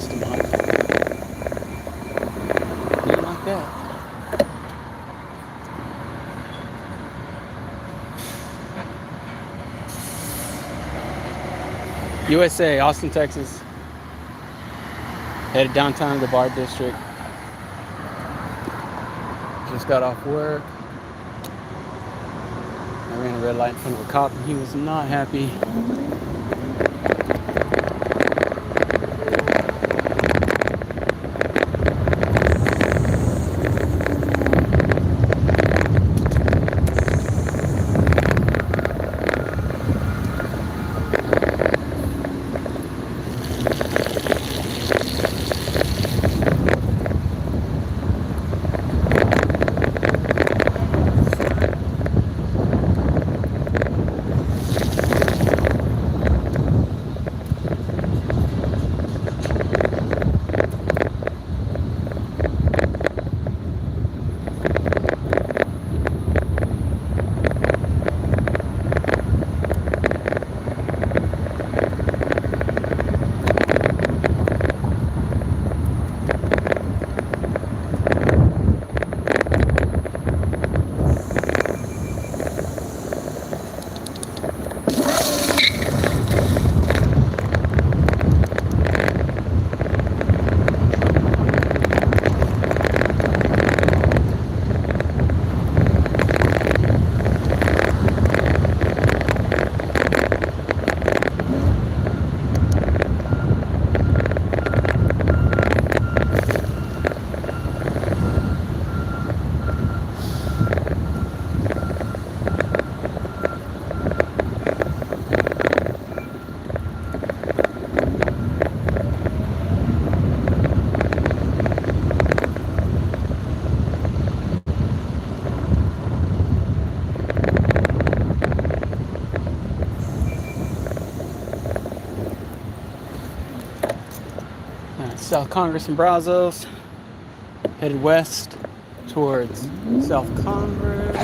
Austin behind me. Didn't like that. USA, Austin, Texas. Headed downtown to the Bar District. Just got off work. I ran a red light in front of a cop and he was not happy. South Congress and Brazos, headed west towards South Congress.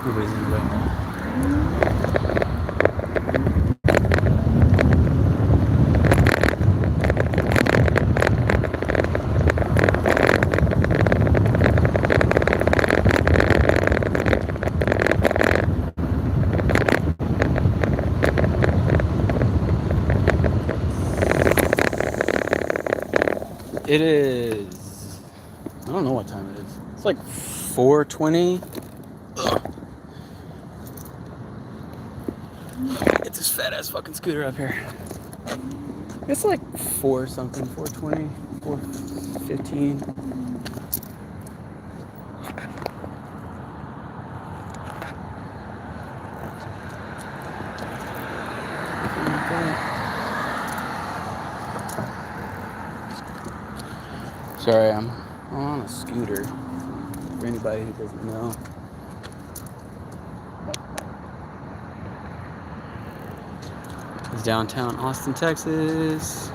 Everybody's in the way. It is, I don't know what time it is. It's like 4:20. Get this fat ass fucking scooter up here. It's like 4 something, 4:20, 4:15. Sorry, I'm on a scooter, for anybody who doesn't know. It's downtown Austin, Texas.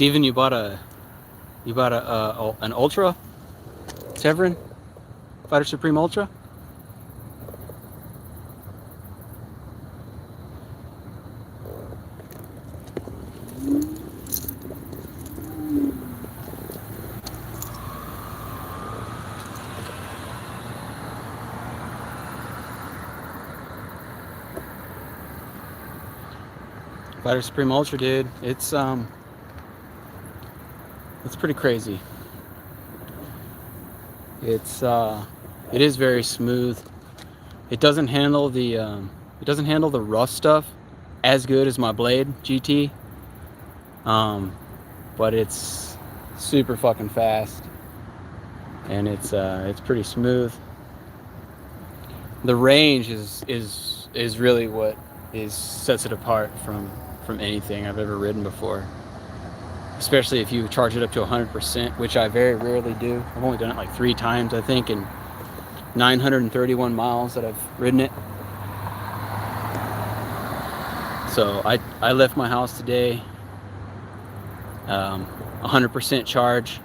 Steven, you bought an Ultra Teverun Fighter Supreme Ultra? Fighter Supreme Ultra, dude. It's pretty crazy. It is very smooth. It doesn't handle the rough stuff as good as my Blade GT. But it's super fucking fast, and it's pretty smooth. The range is really what sets it apart from anything I've ever ridden before. Especially if you charge it up to 100%, which I very rarely do. I've only done it like 3 times, I think, in 931 miles that I've ridden it. So I left my house today, 100% charge.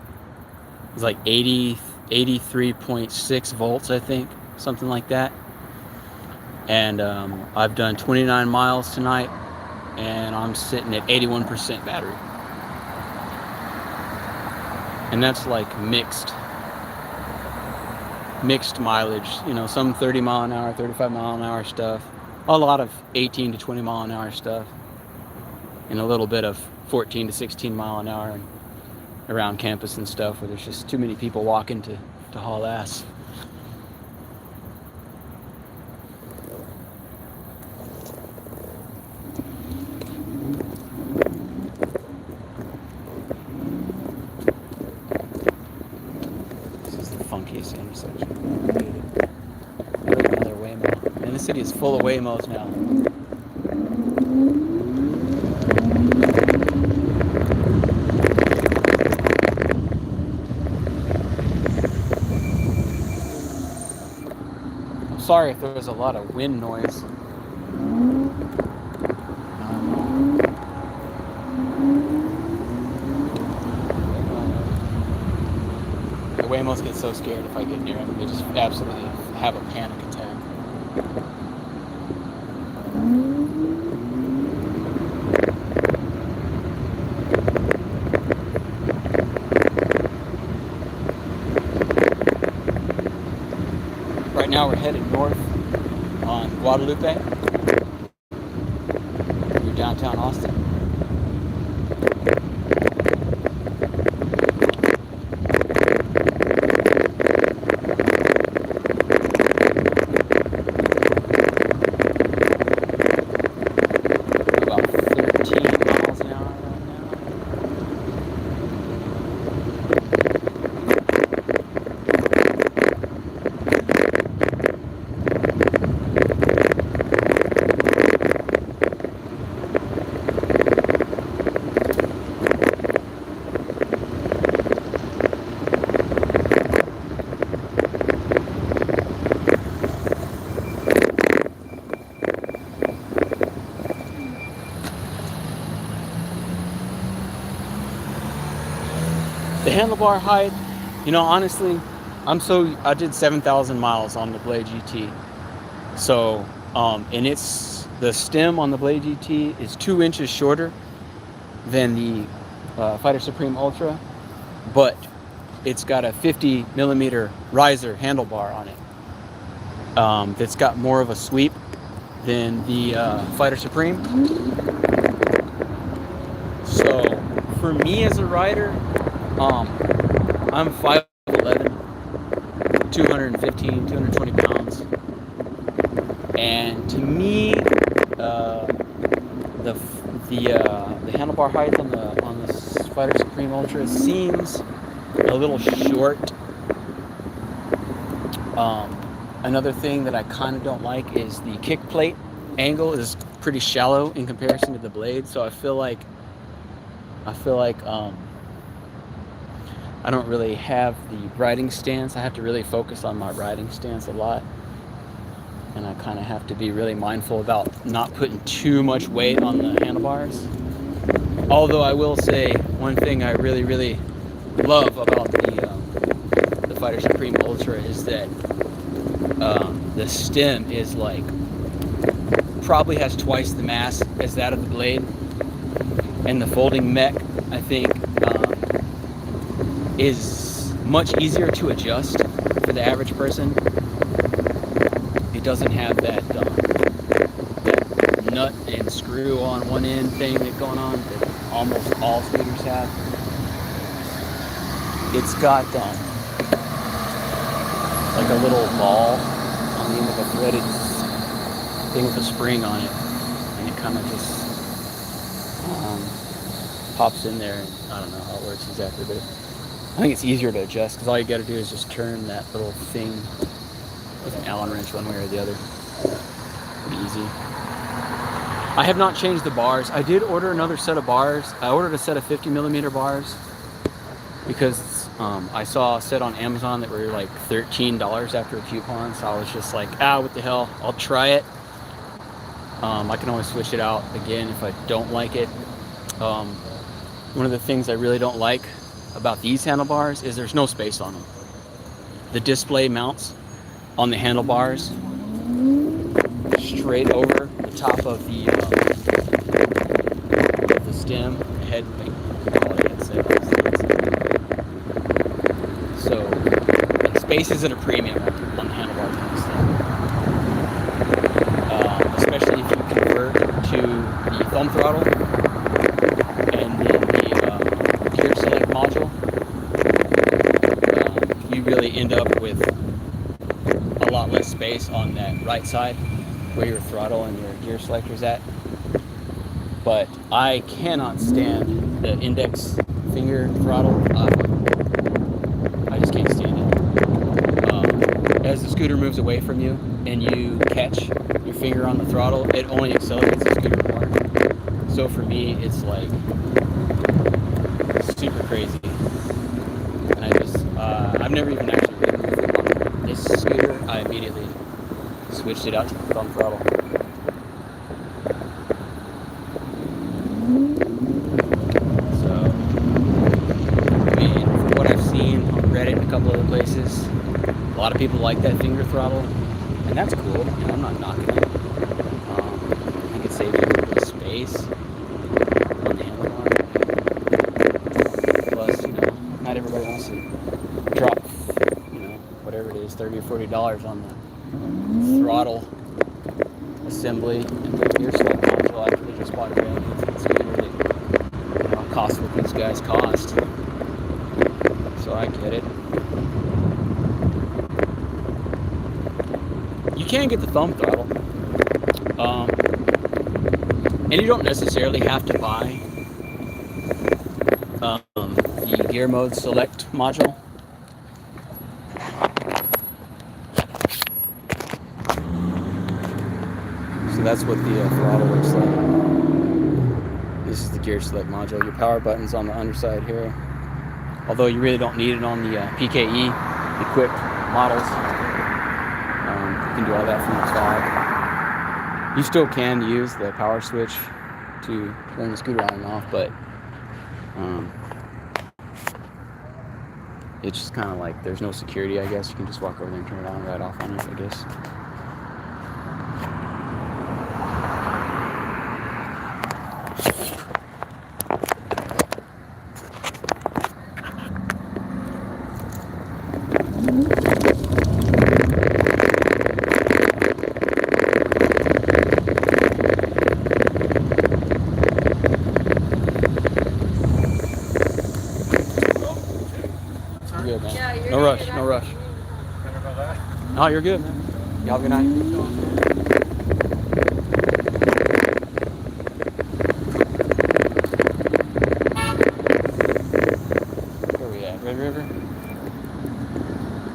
It was like 83.6 volts, I think, something like that. And I've done 29 miles tonight, and I'm sitting at 81% battery. And that's like mixed mileage, you know, some 30 mile an hour, 35 mile an hour stuff, a lot of 18 to 20 mile an hour stuff, and a little bit of 14 to 16 mile an hour around campus and stuff where there's just too many people walking to haul ass. Funkiest intersection. Another Waymo. And the city is full of Waymos now. I'm sorry if there was a lot of wind noise. The Waymos get so scared if I get near them. They just absolutely have a panic attack. Right now we're headed north on Guadalupe through downtown Austin. The handlebar height, you know, honestly, I did 7,000 miles on the Blade GT. So, and the stem on the Blade GT is 2 inches shorter than the Fighter Supreme Ultra, but it's got a 50 millimeter riser handlebar on it. That's got more of a sweep than the Fighter Supreme. So, for me as a rider, I'm 5'11", 215, 220 pounds. And to me, the handlebar height on the Fighter Supreme Ultra seems a little short. Another thing that I kind of don't like is the kick plate angle is pretty shallow in comparison to the Blade. So I feel like I don't really have the riding stance. I have to really focus on my riding stance a lot. And I kind of have to be really mindful about not putting too much weight on the handlebars. Although I will say, one one thing I really love about the Fighter Supreme Ultra is that the stem is like probably has twice the mass as that of the blade, and the folding mech I think is much easier to adjust for the average person. It doesn't have that nut and screw on one end thing that's going on that almost all scooters have. It's got like a little ball on the end of a threaded thing with a spring on it, and it kind of just pops in there. And I don't know how it works exactly, but I think it's easier to adjust because all you got to do is just turn that little thing with an Allen wrench one way or the other. Pretty easy. I have not changed the bars. I did order another set of bars. I ordered a set of 50mm bars because I saw a set on Amazon that were like $13 after a coupon. So I was just like, what the hell? I'll try it. I can always switch it out again if I don't like it. One of the things I really don't like about these handlebars is there's no space on them. The display mounts on the handlebars straight over the top of the stem, head, so space is at a premium on the handlebar especially if you convert to the thumb throttle and then the gear select module. You really end up with a lot less space on that right side where your throttle and your gear selector is at. But I cannot stand the index finger throttle. I just can't stand it. As the scooter moves away from you and you catch your finger on the throttle, it only accelerates the scooter more. So for me, it's like super crazy. And I've never even actually removed it on this scooter. I immediately switched it out to the thumb throttle. So, I mean, from what I've seen on Reddit and a couple other places, a lot of people like that finger throttle, and that's cool. You know, I'm not knocking it. I think it saves you a little bit of space on the handlebar. Plus, you know, not everybody wants to drop, you know, whatever it is, $30 or $40 on the throttle assembly and the gear select module after they just bought a brand new scooter that, you know, cost what these guys cost. So I get it. You can get the thumb throttle, and you don't necessarily have to buy the gear mode select module. So that's what the throttle looks like. This is the gear select module. Your power button's on the underside here. Although you really don't need it on the PKE equipped models. You can do all that from the top. You still can use the power switch to turn the scooter on and off, but it's just kind of like there's no security, I guess. You can just walk over there and turn it on right off on it, I guess. Good, man. Yeah, no rush, no rush. No, you're good, man. Y'all have a good night. Where we at? Red River?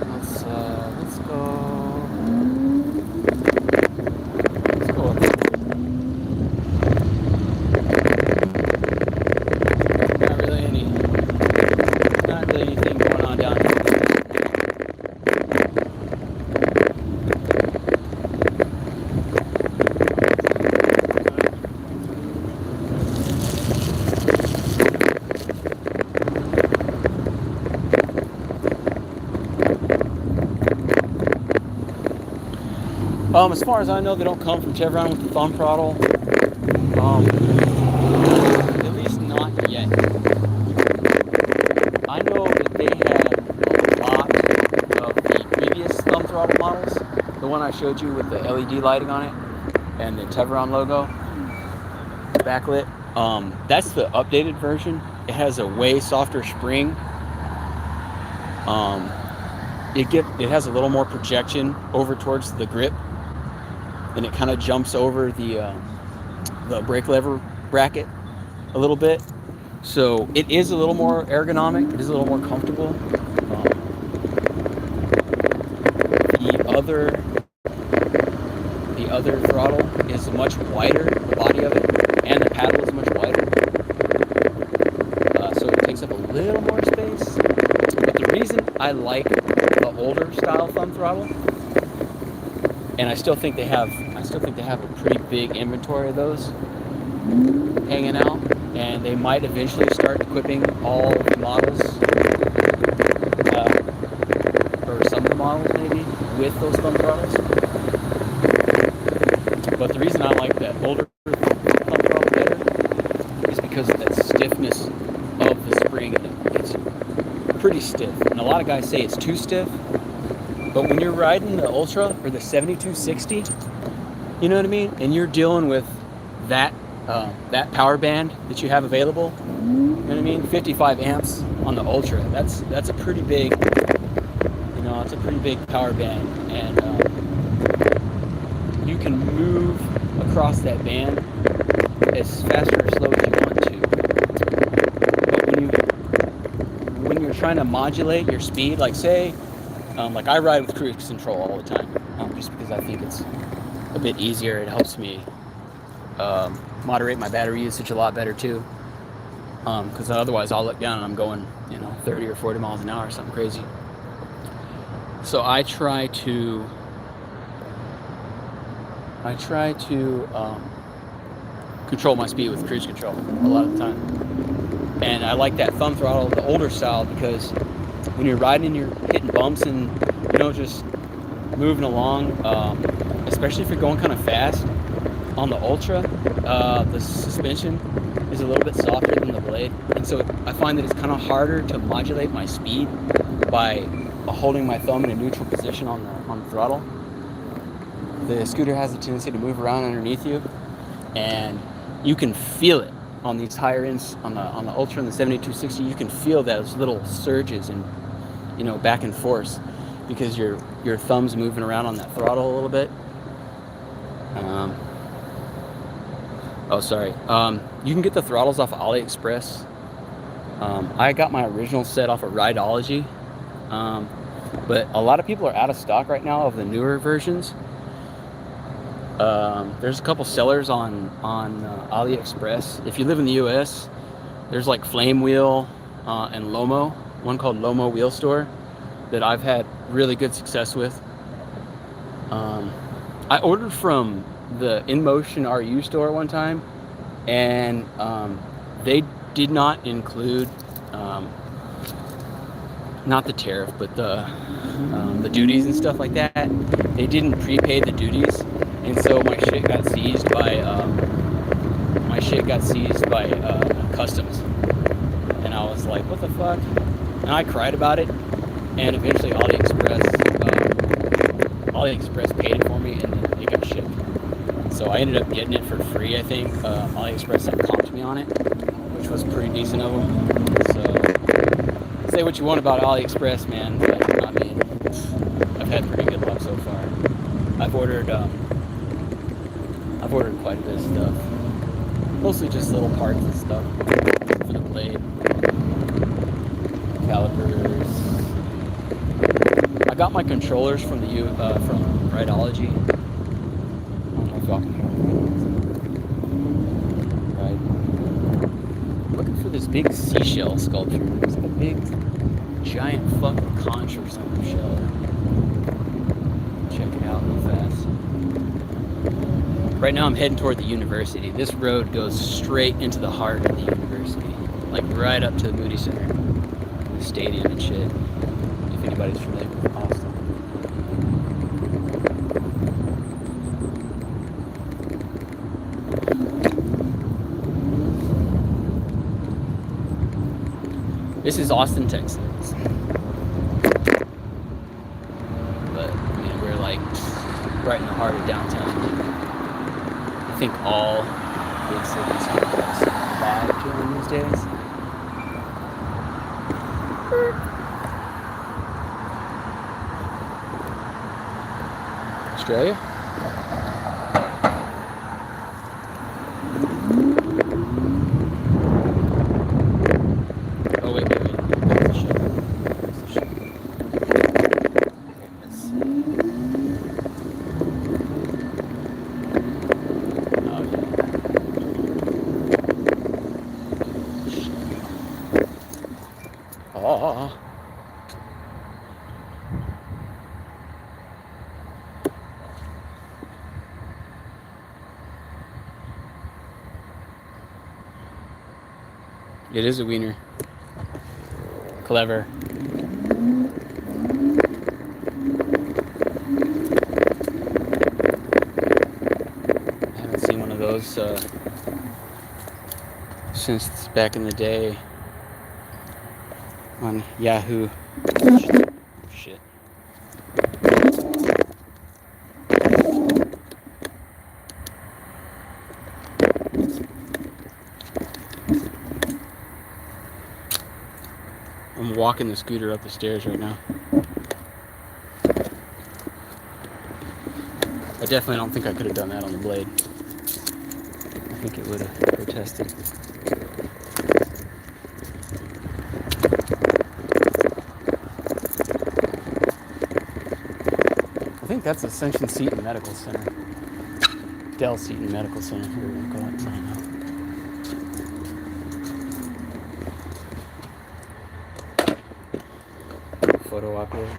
Let's go. Let's go up. Not really anything going on down here. As far as I know, they don't come from Teverun with the thumb throttle. At least not yet. I know that they had a lot of the previous thumb throttle models. The one I showed you with the LED lighting on it and the Teverun logo, backlit. That's the updated version. It has a way softer spring. It has a little more projection over towards the grip, and it kind of jumps over the brake lever bracket a little bit. So it is a little more ergonomic. It is a little more comfortable. The other throttle is much wider. The body of it and the paddle is much wider. So it takes up a little more space. But the reason I like the older style thumb throttle, and I still think they have a pretty big inventory of those hanging out, and they might eventually start equipping all the models, or some of the models maybe, with those thumb throttles. But the reason I like that older thumb throttle better is because of that stiffness of the spring. It's pretty stiff, and a lot of guys say it's too stiff. But when you're riding the Ultra or the 7260, you know what I mean, and you're dealing with that power band that you have available, you know what I mean, 55 amps on the Ultra. That's a pretty big, it's a pretty big power band, and you can move across that band as fast or slow as you want to. But when you're trying to modulate your speed, like say, like I ride with cruise control all the time, just because I think it's a bit easier. It helps me moderate my battery usage a lot better too. Because otherwise I'll look down and I'm going, 30 or 40 miles an hour or something crazy. So I try to control my speed with cruise control a lot of the time. And I like that thumb throttle, the older style, because when you're riding and you're hitting bumps and just moving along, especially if you're going kind of fast on the Ultra, the suspension is a little bit softer than the blade, and so I find that it's kind of harder to modulate my speed by holding my thumb in a neutral position on the throttle. The scooter has a tendency to move around underneath you, and you can feel it on these higher ends, on the Ultra and the 7260. You can feel those little surges and back and forth because your thumb's moving around on that throttle a little bit. You can get the throttles off of AliExpress. I got my original set off of Rideology, but a lot of people are out of stock right now of the newer versions. There's a couple sellers on AliExpress. If you live in the US, there's like Flame Wheel and Lomo, one called Lomo Wheel Store, that I've had really good success with. I ordered from the InMotion RU store one time, and they did not include not the tariff, but the duties and stuff like that. They didn't prepay the duties, and so my shit got seized by customs. And I was like, what the fuck? And I cried about it, and eventually AliExpress paid it for me, and then it got shipped. So I ended up getting it for free, I think. AliExpress had comped me on it, which was pretty decent of them. So say what you want about AliExpress, man, but I mean, I've had pretty good luck so far. I've ordered quite a bit of stuff, mostly just little parts and stuff for the blade, calipers. I got my controllers from from Rideology. I don't know if y'all can hear me. Right. Looking for this big seashell sculpture. It's like a big, giant fucking conch or some shell. Check it out real fast. Right now I'm heading toward the university. This road goes straight into the heart of the university, like right up to the Moody Center, the stadium and shit, if anybody's familiar with Austin. This is Austin, Texas. But I mean, we're like right in the heart of downtown. I think all big cities have bad during these days. Australia? Oh, wait. That's the ship. Okay, let's see. Oh, yeah. Oh. It is a wiener. Clever. I haven't seen one of those since back in the day on Yahoo. Shit. I'm walking the scooter up the stairs right now. I definitely don't think I could have done that on the blade. I think it would have protested. I think that's Ascension Seton Medical Center. Dell Seton Medical Center, whatever you want to call it. I don't know. Photo operator.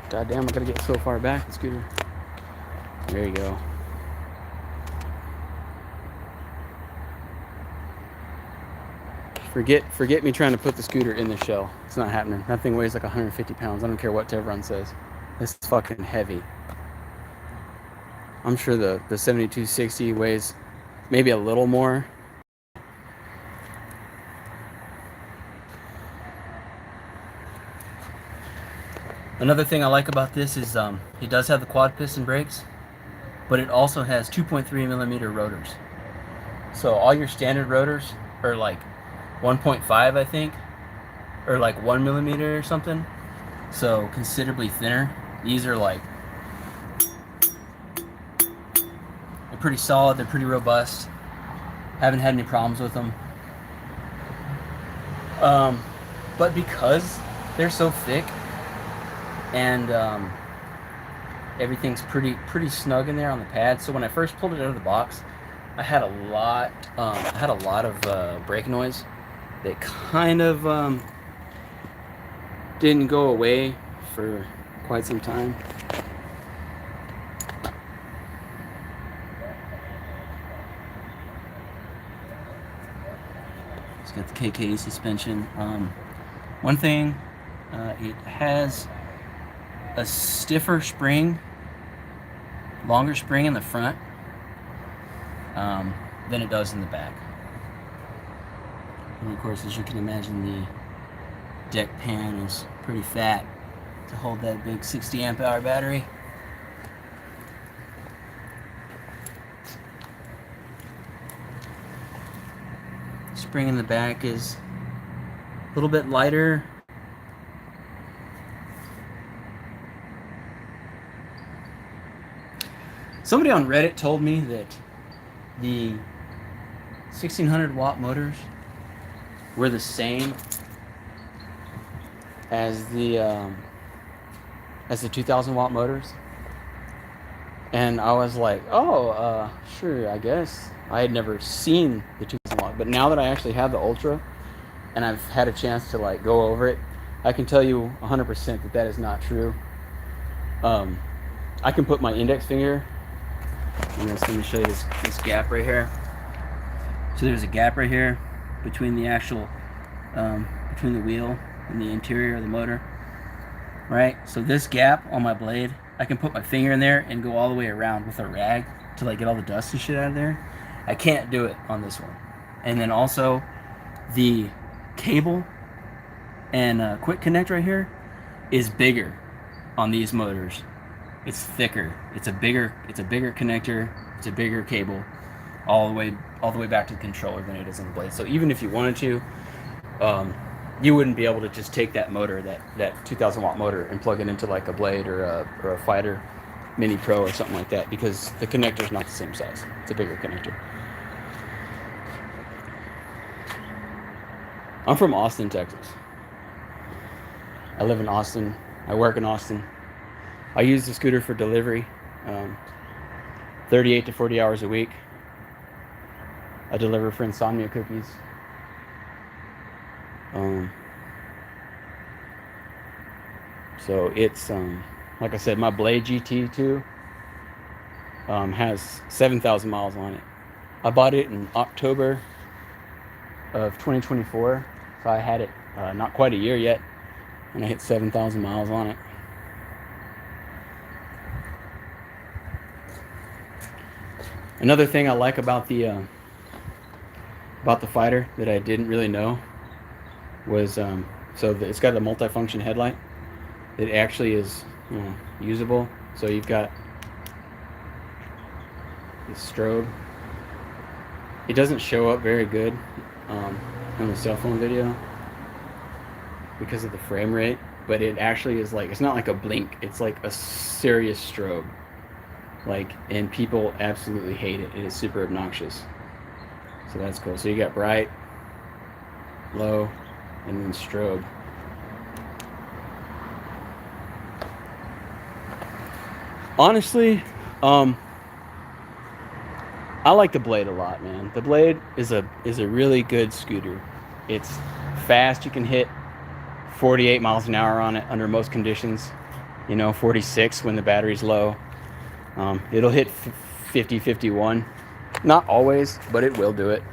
God damn, I gotta get so far back, the scooter. There you go. Forget me trying to put the scooter in the shell. It's not happening. That thing weighs like 150 pounds. I don't care what Teverun says. It's fucking heavy. I'm sure the 7260 weighs maybe a little more. Another thing I like about this is it does have the quad piston brakes, but it also has 2.3 millimeter rotors. So all your standard rotors are like 1.5, I think, or like 1 millimeter or something. So considerably thinner. These are like, they're pretty solid, they're pretty robust. Haven't had any problems with them. But because they're so thick and everything's pretty snug in there on the pad, so when I first pulled it out of the box, I had a lot of brake noise that kind of didn't go away for quite some time. It's got the KK suspension. One thing, it has a stiffer spring, longer spring in the front than it does in the back. And of course, as you can imagine, the deck pan is pretty fat to hold that big 60 amp hour battery. Spring in the back is a little bit lighter. Somebody on Reddit told me that the 1600 watt motors were the same as the 2000 watt motors, and I was like, oh, sure, I guess. I had never seen the 2000 watt, but now that I actually have the Ultra and I've had a chance to like go over it, I can tell you 100% that is not true. I can put my index finger, and let me show you this gap right here. So there's a gap right here between the actual between the wheel and the interior of the motor, right? So this gap on my blade, I can put my finger in there and go all the way around with a rag, to like get all the dust and shit out of there. I can't do it on this one. And then also the cable and quick connect right here is bigger on these motors. It's thicker. It's a bigger connector. It's a bigger cable, all the way back to the controller than it is on the blade. So even if you wanted to, you wouldn't be able to just take that motor, that 2,000 watt motor, and plug it into like a blade or a Fighter Mini Pro or something like that, because the connector's not the same size. It's a bigger connector. I'm from Austin, Texas. I live in Austin. I work in Austin. I use the scooter for delivery, 38 to 40 hours a week. I deliver for Insomnia Cookies. So it's, like I said, my Blade GT2 has 7,000 miles on it. I bought it in October of 2024, so I had it not quite a year yet, and I hit 7,000 miles on it. Another thing I like about the Fighter that I didn't really know was it's got a multifunction headlight. It actually is usable. So you've got this strobe. It doesn't show up very good on the cell phone video because of the frame rate, but it actually is like, it's not like a blink, it's like a serious strobe. Like, and people absolutely hate it. It is super obnoxious. So that's cool. So you got bright, low, and then strobe. Honestly, I like the Blade a lot, man. The Blade is a really good scooter. It's fast. You can hit 48 miles an hour on it under most conditions. 46 when the battery's low. It'll hit 50, 51. Not always, but it will do it.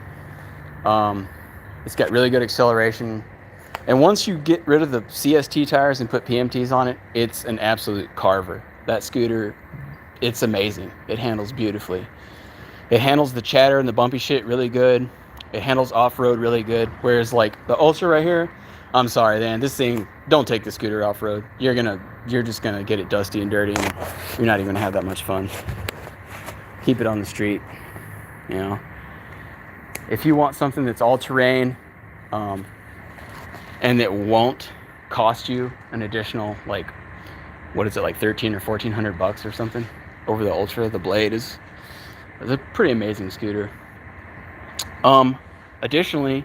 It's got really good acceleration. And once you get rid of the CST tires and put PMTs on it, it's an absolute carver. That scooter, it's amazing. It handles beautifully. It handles the chatter and the bumpy shit really good. It handles off-road really good. Whereas like the Ultra right here, I'm sorry, man, this thing, don't take the scooter off-road. You're just gonna get it dusty and dirty, and you're not even gonna have that much fun. Keep it on the street, If you want something that's all-terrain, and that won't cost you an additional, like, what is it, like $1,300 or $1,400 or something over the Ultra, the Blade is a pretty amazing scooter. Additionally,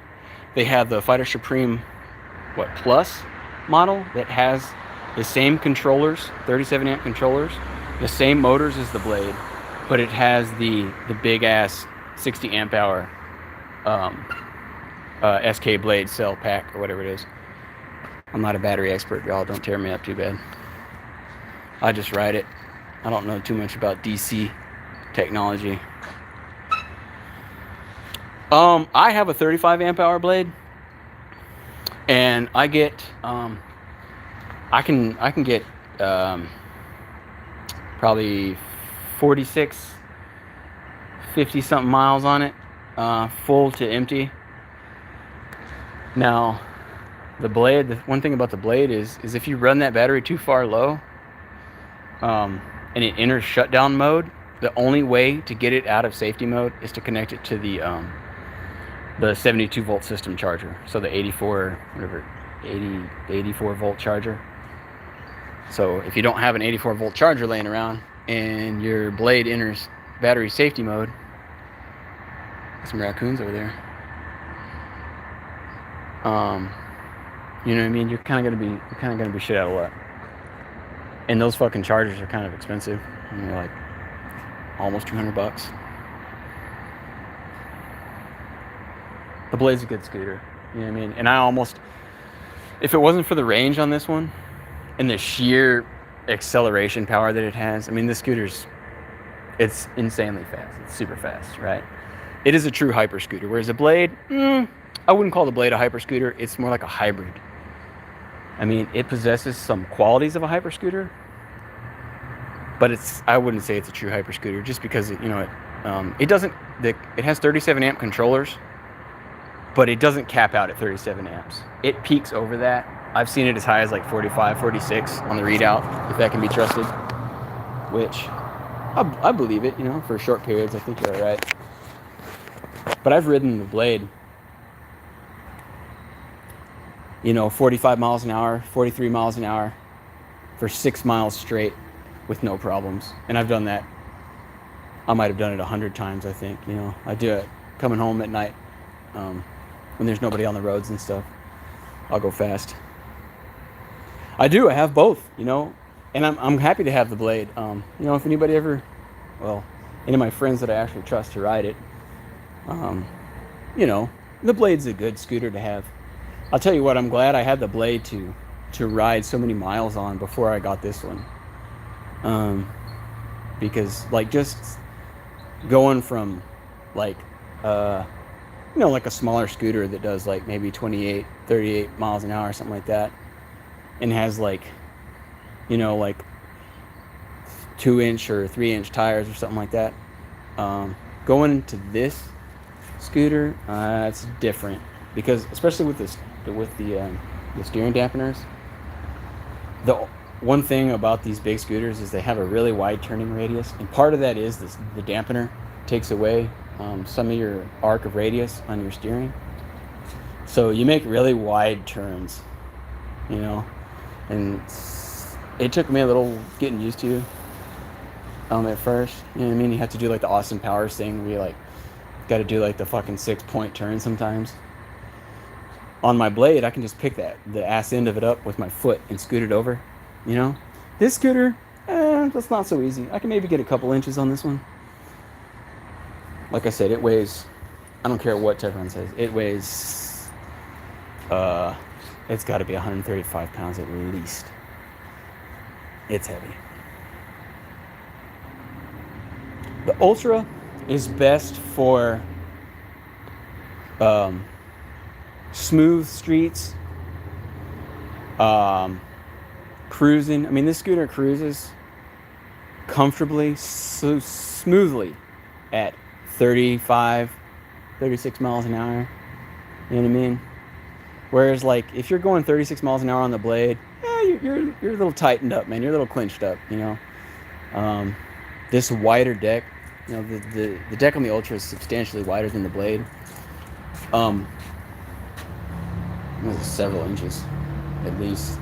they have the Fighter Supreme Plus model that has the same controllers, 37 amp controllers, the same motors as the Blade, but it has the big ass 60 amp hour SK Blade cell pack or whatever it is. I'm not a battery expert, y'all. Don't tear me up too bad. I just ride it. I don't know too much about DC technology. I have a 35 amp hour Blade, and I get I can get probably 46, 50 something miles on it, full to empty. Now, the Blade, the one thing about the Blade is if you run that battery too far low, and it enters shutdown mode, the only way to get it out of safety mode is to connect it to the 72 volt system charger. So the 84 volt charger. So if you don't have an 84 volt charger laying around and your Blade enters battery safety mode, some raccoons over there. You know what I mean? You're kind of gonna be shit out of luck. And those fucking chargers are kind of expensive. They're like almost $200. The Blade's a good scooter. You know what I mean? And if it wasn't for the range on this one and the sheer acceleration power that it has, I mean, this scooter's, it's insanely fast. It's super fast, right? It is a true hyper scooter. Whereas a Blade, I wouldn't call the Blade a hyper scooter. It's more like a hybrid. I mean, it possesses some qualities of a hyper scooter, but I wouldn't say it's a true hyper scooter just because it doesn't. It has 37 amp controllers, but it doesn't cap out at 37 amps. It peaks over that. I've seen it as high as like 45, 46 on the readout, if that can be trusted. Which I believe it. For short periods, I think you're all right. But I've ridden the Blade, 45 miles an hour, 43 miles an hour for 6 miles straight with no problems. And I've done that. I might have done it 100 times, I think. I do it coming home at night when there's nobody on the roads and stuff. I'll go fast. I have both, and I'm happy to have the Blade. If anybody ever, any of my friends that I actually trust to ride it, the Blade's a good scooter to have. I'll tell you what, I'm glad I had the Blade to ride so many miles on before I got this one. Because just going from like a smaller scooter that does like maybe 28, 38 miles an hour or something like that, and has like 2-inch or 3-inch tires or something like that, going to this scooter, it's different, because especially with the steering dampeners, the one thing about these big scooters is they have a really wide turning radius, and part of that is the dampener takes away some of your arc of radius on your steering, so you make really wide turns, and it took me a little getting used to at first. You have to do like the Austin Powers thing where you got to do like the fucking 6-point turn sometimes. On my Blade, I can just pick the ass end of it up with my foot and scoot it over. This scooter, that's not so easy. I can maybe get a couple inches on this one. Like I said, it weighs, I don't care what Teverun says, it weighs, it's got to be 135 pounds at least. It's heavy. The Ultra is best for smooth streets, cruising. This scooter cruises comfortably, so smoothly at 35, 36 miles an hour. You know what I mean? Whereas if you're going 36 miles an hour on the Blade, you're a little tightened up, man. You're a little clinched up, This wider deck, the deck on the Ultra is substantially wider than the Blade. Several inches, at least.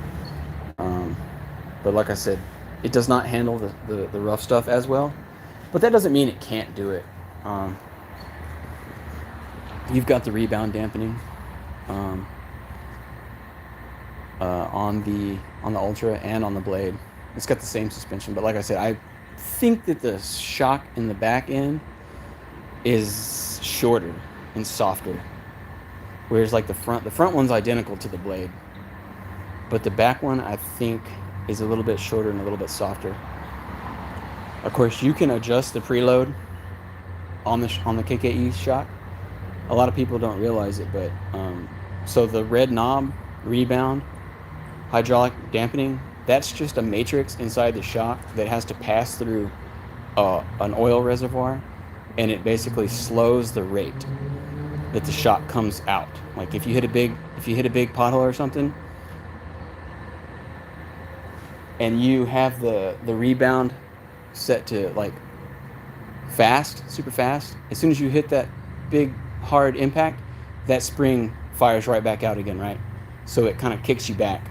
But like I said, it does not handle the rough stuff as well. But that doesn't mean it can't do it. You've got the rebound dampening on the Ultra and on the Blade. It's got the same suspension, but like I said, I think that the shock in the back end is shorter and softer, whereas the front one's identical to the Blade, but the back one I think is a little bit shorter and a little bit softer. Of course, you can adjust the preload on the KKE shock. A lot of people don't realize it, but so the red knob, rebound, hydraulic dampening, that's just a matrix inside the shock that has to pass through an oil reservoir, and it basically slows the rate that the shock comes out. Like if you hit a big pothole or something, and you have the rebound set to fast, super fast, as soon as you hit that big hard impact, that spring fires right back out again, right? So it kind of kicks you back.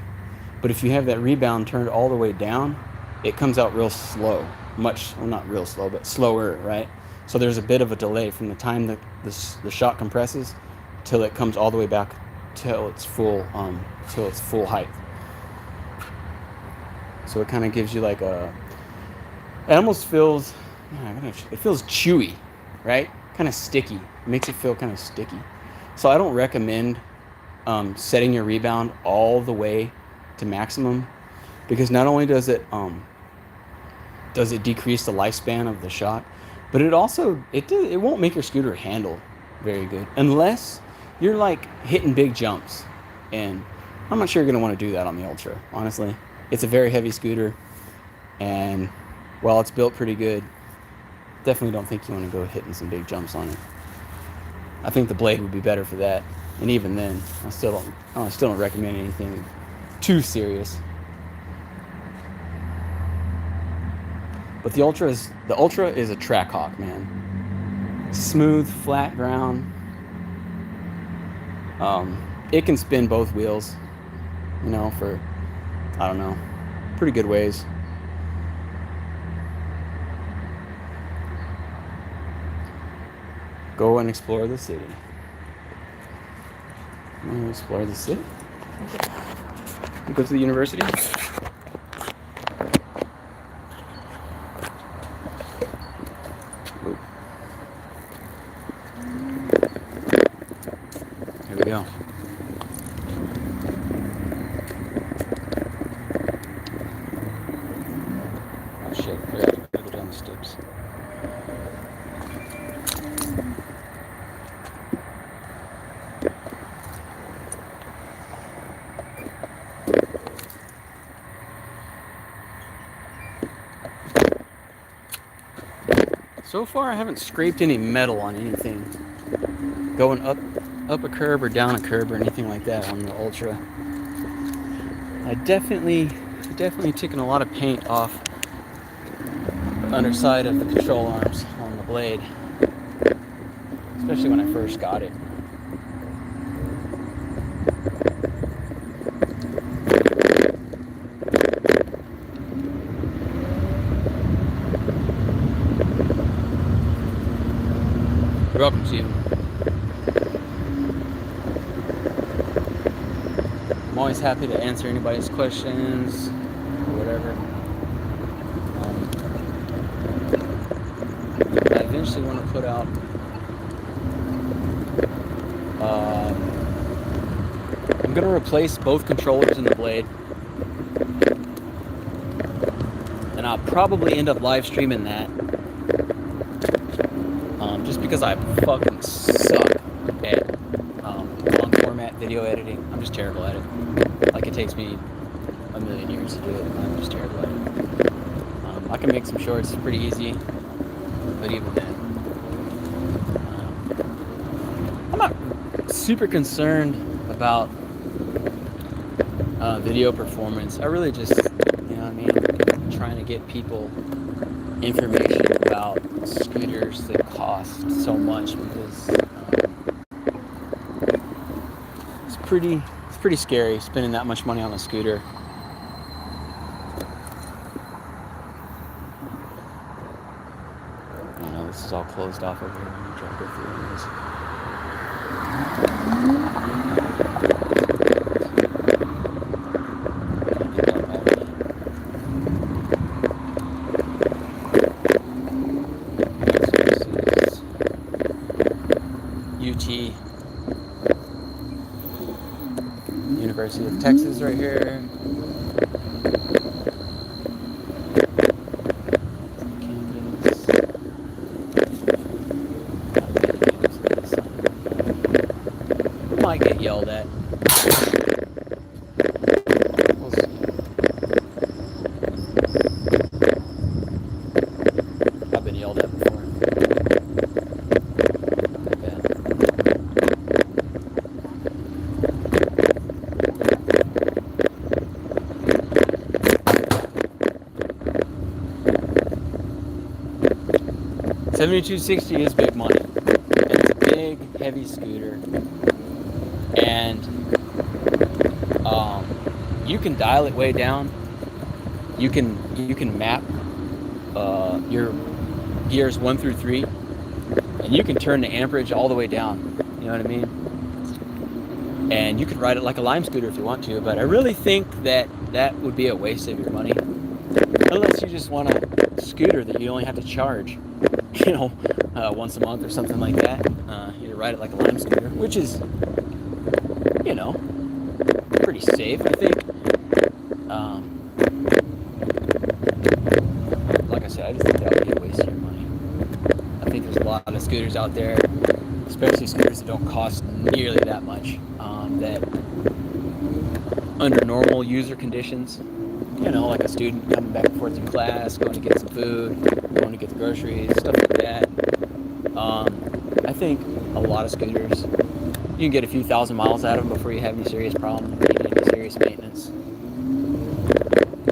But if you have that rebound turned all the way down, it comes out real slow, not real slow, but slower, right? So there's a bit of a delay from the time that the shock compresses till it comes all the way back till its full height. So it kind of gives you it almost feels, it feels chewy, right? Kind of sticky. It makes it feel kind of sticky. So I don't recommend setting your rebound all the way to maximum, because not only does it decrease the lifespan of the shock, but it also it won't make your scooter handle very good unless you're hitting big jumps, and I'm not sure you're going to want to do that on the Ultra. Honestly, it's a very heavy scooter, and while it's built pretty good, definitely don't think you want to go hitting some big jumps on it. I think the blade would be better for that. And even then, I still don't recommend anything too serious. But the Ultra is a track hawk, man. Smooth, flat ground. It can spin both wheels, you know, for, I don't know, pretty good ways. Go and explore the city. Explore the city. Go to the university. Here we go. Oh shit, I gotta go down the steps. So far, I haven't scraped any metal on anything going up a curb or down a curb or anything like that on the Ultra. I definitely taken a lot of paint off the underside of the control arms on the blade, especially when I first got it. You're welcome, Stephen. I'm always happy to answer anybody's questions or whatever. I eventually want to put out I'm going to replace both controllers in the blade, and I'll probably end up live streaming that. Just because I fucking suck at long format video editing. I'm just terrible at it. Like, it takes me a million years to do it, and I'm just terrible at it. I can make some shorts pretty easy, but even then, I'm not super concerned about video performance. I really just, you know what I mean, I'm trying to get people information about scooters that cost so much, because it's pretty scary spending that much money on a scooter. I know this is all closed off over here. I'm trying to go through anyways. University of Texas right here. Might get yelled at. We'll see. I've been yelled at before. Yeah. 7260 is big money. It's a big, heavy scooter, and you can dial it way down. You can map your gears 1 through 3, and you can turn the amperage all the way down. You know what I mean? And you can ride it like a Lime scooter if you want to, but I really think that would be a waste of your money, unless you just want a scooter that you only have to charge, you know, once a month or something like that. You ride it like a Lime scooter, which is, you know, pretty safe, I think. Like I said, I just think that would be a waste of your money. I think there's a lot of scooters out there, especially scooters that don't cost nearly that much, that under normal user conditions you know, like a student coming back and forth to class, going to get some food, going to get the groceries, stuff like that. I think a lot of scooters, you can get a few thousand miles out of them before you have any serious problems, or need any serious maintenance.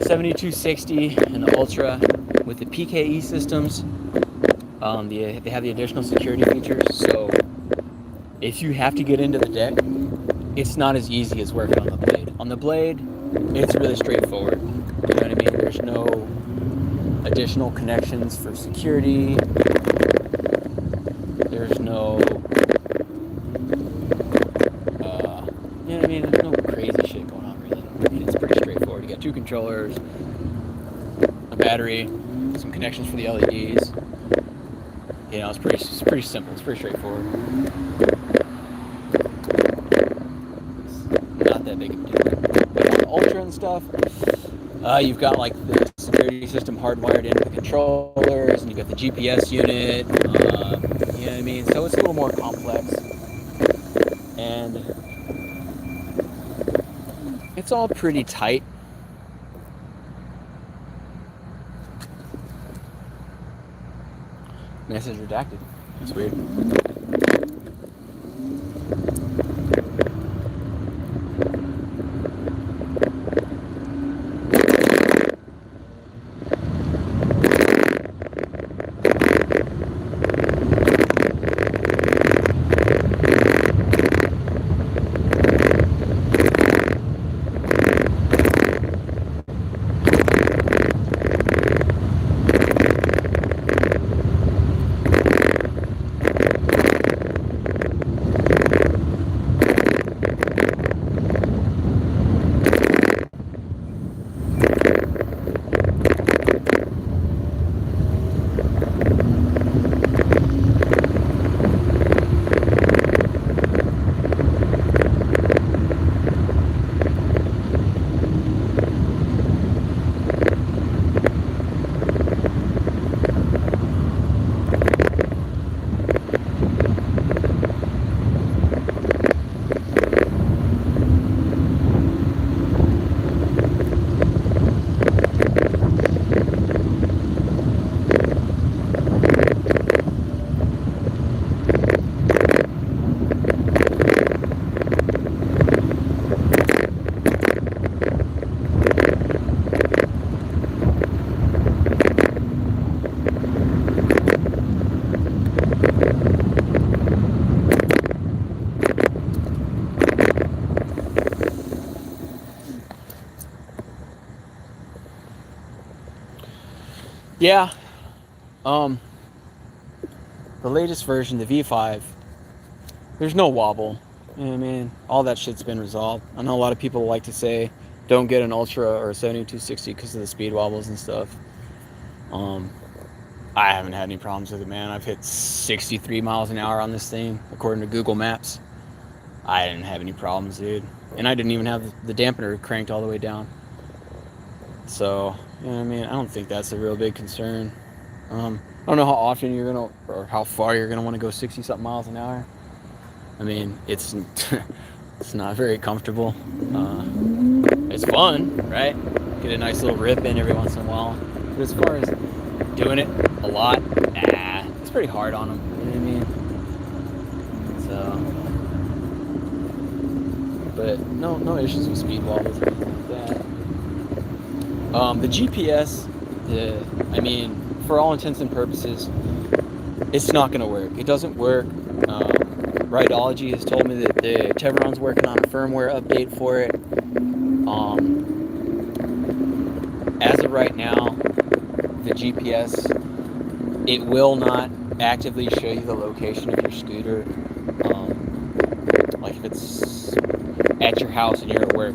7260 and the Ultra with the PKE systems, they have the additional security features. So if you have to get into the deck, it's not as easy as working on the blade. On the blade, it's really straightforward. You know what I mean? There's no additional connections for security. There's no, you know what I mean? There's no crazy shit going on really. I mean, it's pretty straightforward. You got 2 controllers, a battery, some connections for the LEDs. You know, it's pretty simple. It's pretty straightforward. It's not that big of a deal. But on the Ultra and stuff, you've got like the security system hardwired into the controllers, and you've got the GPS unit. You know what I mean? So it's a little more complex, and it's all pretty tight. Message redacted. That's weird. Yeah. The latest version, the V5, there's no wobble. You know what I mean? All that shit's been resolved. I know a lot of people like to say, don't get an Ultra or a 7260 because of the speed wobbles and stuff. I haven't had any problems with it, man. I've hit 63 miles an hour on this thing, according to Google Maps. I didn't have any problems, dude. And I didn't even have the dampener cranked all the way down. So, you know what I mean? I don't think that's a real big concern. I don't know how often you're gonna, or how far you're gonna want to go 60-something miles an hour. I mean, it's it's not very comfortable. It's fun, right? Get a nice little rip in every once in a while. But as far as doing it a lot, it's pretty hard on them. You know what I mean? So, but no issues with speed wobbles or anything like that. The GPS, I mean, for all intents and purposes, it's not going to work. It doesn't work. Rideology has told me that the Teverun's working on a firmware update for it. As of right now, the GPS, it will not actively show you the location of your scooter. Like if it's at your house and you're at work,